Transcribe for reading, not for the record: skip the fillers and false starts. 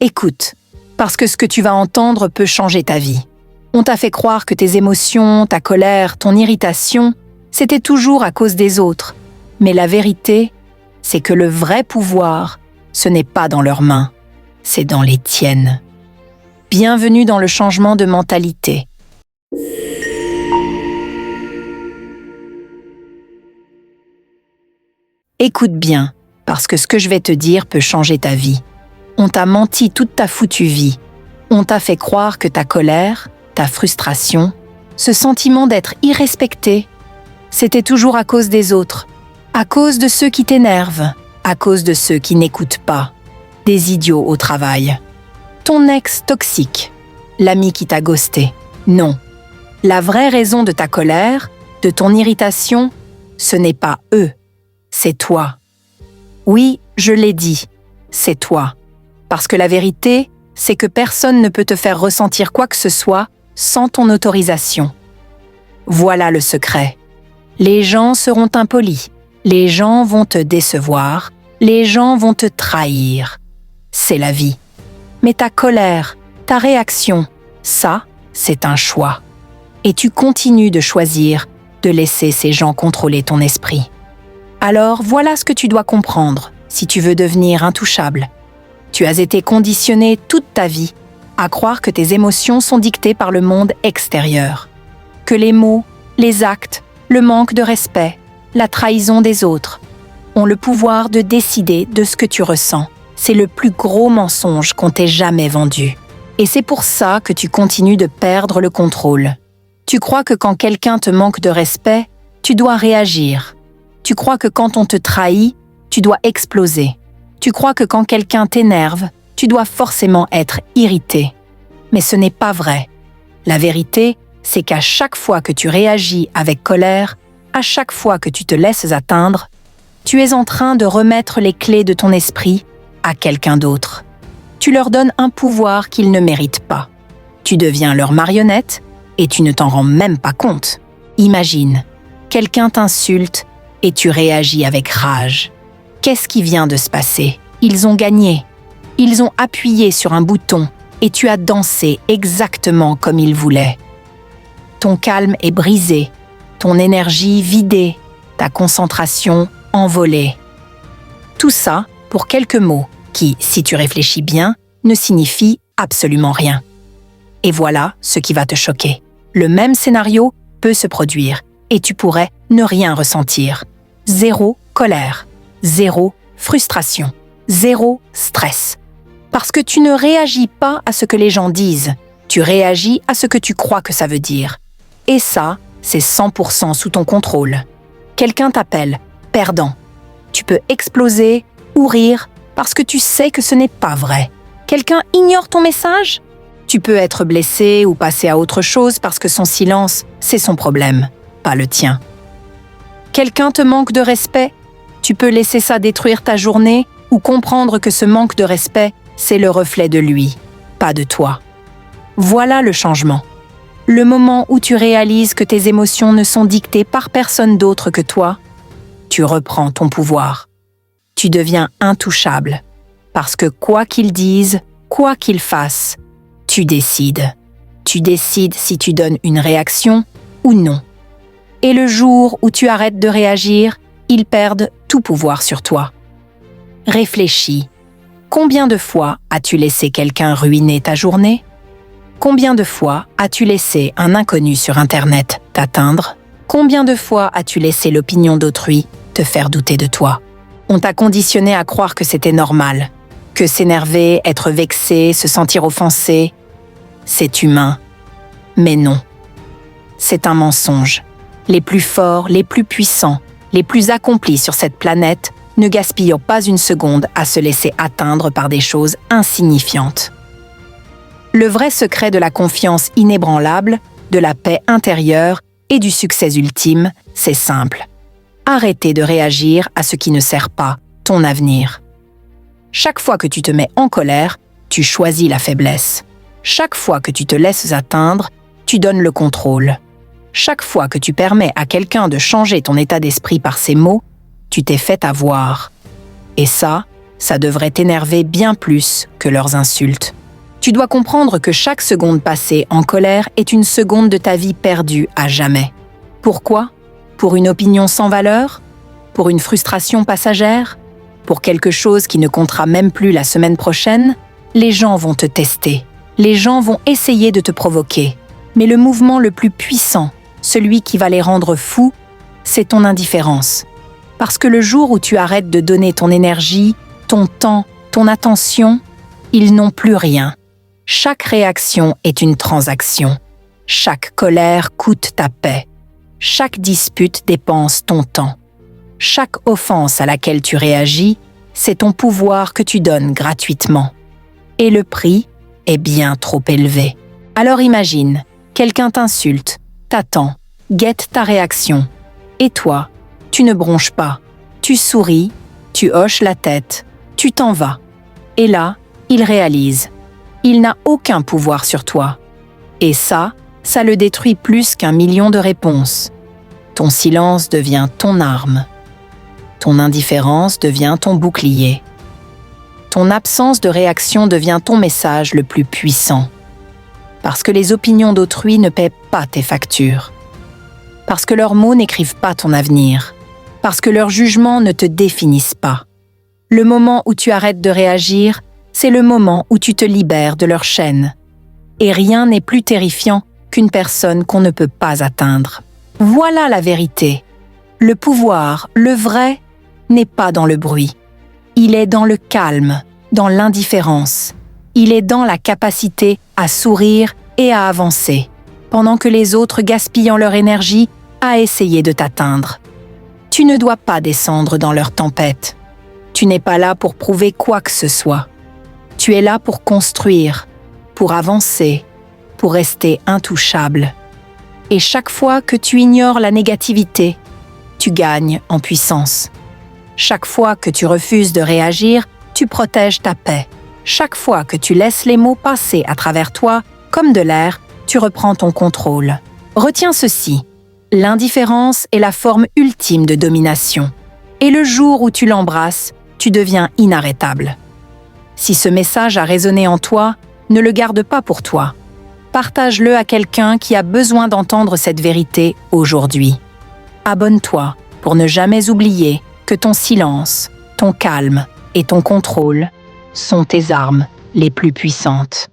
Écoute, parce que ce que tu vas entendre peut changer ta vie. On t'a fait croire que tes émotions, ta colère, ton irritation, c'était toujours à cause des autres. Mais la vérité, c'est que le vrai pouvoir, ce n'est pas dans leurs mains, c'est dans les tiennes. Bienvenue dans le changement de mentalité. Écoute bien, parce que ce que je vais te dire peut changer ta vie. On t'a menti toute ta foutue vie. On t'a fait croire que ta colère, ta frustration, ce sentiment d'être irrespecté, c'était toujours à cause des autres, à cause de ceux qui t'énervent, à cause de ceux qui n'écoutent pas, des idiots au travail. Ton ex toxique, l'ami qui t'a ghosté. Non. La vraie raison de ta colère, de ton irritation, ce n'est pas eux, c'est toi. Oui, je l'ai dit, c'est toi. Parce que la vérité, c'est que personne ne peut te faire ressentir quoi que ce soit sans ton autorisation. Voilà le secret. Les gens seront impolis, les gens vont te décevoir, les gens vont te trahir. C'est la vie. Mais ta colère, ta réaction, ça, c'est un choix. Et tu continues de choisir de laisser ces gens contrôler ton esprit. Alors voilà ce que tu dois comprendre si tu veux devenir intouchable. Tu as été conditionné toute ta vie à croire que tes émotions sont dictées par le monde extérieur, que les mots, les actes, le manque de respect, la trahison des autres ont le pouvoir de décider de ce que tu ressens. C'est le plus gros mensonge qu'on t'ait jamais vendu. Et c'est pour ça que tu continues de perdre le contrôle. Tu crois que quand quelqu'un te manque de respect, tu dois réagir. Tu crois que quand on te trahit, tu dois exploser. Tu crois que quand quelqu'un t'énerve, tu dois forcément être irrité. Mais ce n'est pas vrai. La vérité, c'est qu'à chaque fois que tu réagis avec colère, à chaque fois que tu te laisses atteindre, tu es en train de remettre les clés de ton esprit à quelqu'un d'autre. Tu leur donnes un pouvoir qu'ils ne méritent pas. Tu deviens leur marionnette et tu ne t'en rends même pas compte. Imagine, quelqu'un t'insulte et tu réagis avec rage. Qu'est-ce qui vient de se passer? Ils ont gagné. Ils ont appuyé sur un bouton et tu as dansé exactement comme ils voulaient. Ton calme est brisé, ton énergie vidée, ta concentration envolée. Tout ça pour quelques mots qui, si tu réfléchis bien, ne signifient absolument rien. Et voilà ce qui va te choquer. Le même scénario peut se produire et tu pourrais ne rien ressentir. Zéro colère, zéro frustration, zéro stress. Parce que tu ne réagis pas à ce que les gens disent, tu réagis à ce que tu crois que ça veut dire. Et ça, c'est 100% sous ton contrôle. Quelqu'un t'appelle perdant. Tu peux exploser ou rire parce que tu sais que ce n'est pas vrai. Quelqu'un ignore ton message? Tu peux être blessé ou passer à autre chose parce que son silence, c'est son problème, pas le tien. Quelqu'un te manque de respect? Tu peux laisser ça détruire ta journée ou comprendre que ce manque de respect, c'est le reflet de lui, pas de toi. Voilà le changement. Le moment où tu réalises que tes émotions ne sont dictées par personne d'autre que toi, tu reprends ton pouvoir. Tu deviens intouchable. Parce que quoi qu'ils disent, quoi qu'ils fassent, tu décides. Tu décides si tu donnes une réaction ou non. Et le jour où tu arrêtes de réagir, ils perdent tout pouvoir sur toi. Réfléchis. Combien de fois as-tu laissé quelqu'un ruiner ta journée? Combien de fois as-tu laissé un inconnu sur Internet t'atteindre? Combien de fois as-tu laissé l'opinion d'autrui te faire douter de toi? On t'a conditionné à croire que c'était normal, que s'énerver, être vexé, se sentir offensé, c'est humain. Mais non. C'est un mensonge. Les plus forts, les plus puissants, les plus accomplis sur cette planète ne gaspillent pas une seconde à se laisser atteindre par des choses insignifiantes. Le vrai secret de la confiance inébranlable, de la paix intérieure et du succès ultime, c'est simple. Arrêtez de réagir à ce qui ne sert pas ton avenir. Chaque fois que tu te mets en colère, tu choisis la faiblesse. Chaque fois que tu te laisses atteindre, tu donnes le contrôle. Chaque fois que tu permets à quelqu'un de changer ton état d'esprit par ses mots, tu t'es fait avoir. Et ça, Ça devrait t'énerver bien plus que leurs insultes. Tu dois comprendre que chaque seconde passée en colère est une seconde de ta vie perdue à jamais. Pourquoi? Pour une opinion sans valeur? Pour une frustration passagère? Pour quelque chose qui ne comptera même plus la semaine prochaine? Les gens vont te tester. Les gens vont essayer de te provoquer. Mais le mouvement le plus puissant, celui qui va les rendre fous, c'est ton indifférence. Parce que le jour où tu arrêtes de donner ton énergie, ton temps, ton attention, ils n'ont plus rien. Chaque réaction est une transaction. Chaque colère coûte ta paix. Chaque dispute dépense ton temps. Chaque offense à laquelle tu réagis, c'est ton pouvoir que tu donnes gratuitement. Et le prix est bien trop élevé. Alors imagine, quelqu'un t'insulte, t'attend, guette ta réaction. Et toi, tu ne bronches pas. Tu souris, tu hoches la tête, tu t'en vas. Et là, il réalise. Il n'a aucun pouvoir sur toi. Et ça le détruit plus qu'1 million de réponses. Ton silence devient ton arme. Ton indifférence devient ton bouclier. Ton absence de réaction devient ton message le plus puissant. Parce que les opinions d'autrui ne paient pas tes factures. Parce que leurs mots n'écrivent pas ton avenir. Parce que leurs jugements ne te définissent pas. Le moment où tu arrêtes de réagir, c'est le moment où tu te libères de leur chaîne. Et rien n'est plus terrifiant qu'une personne qu'on ne peut pas atteindre. Voilà la vérité. Le pouvoir, le vrai, n'est pas dans le bruit. Il est dans le calme, dans l'indifférence. Il est dans la capacité à sourire et à avancer, pendant que les autres gaspillent leur énergie à essayer de t'atteindre. Tu ne dois pas descendre dans leur tempête. Tu n'es pas là pour prouver quoi que ce soit. Tu es là pour construire, pour avancer, pour rester intouchable. Et chaque fois que tu ignores la négativité, tu gagnes en puissance. Chaque fois que tu refuses de réagir, tu protèges ta paix. Chaque fois que tu laisses les mots passer à travers toi, comme de l'air, tu reprends ton contrôle. Retiens ceci, l'indifférence est la forme ultime de domination. Et le jour où tu l'embrasses, tu deviens inarrêtable. Si ce message a résonné en toi, ne le garde pas pour toi. Partage-le à quelqu'un qui a besoin d'entendre cette vérité aujourd'hui. Abonne-toi pour ne jamais oublier que ton silence, ton calme et ton contrôle sont tes armes les plus puissantes.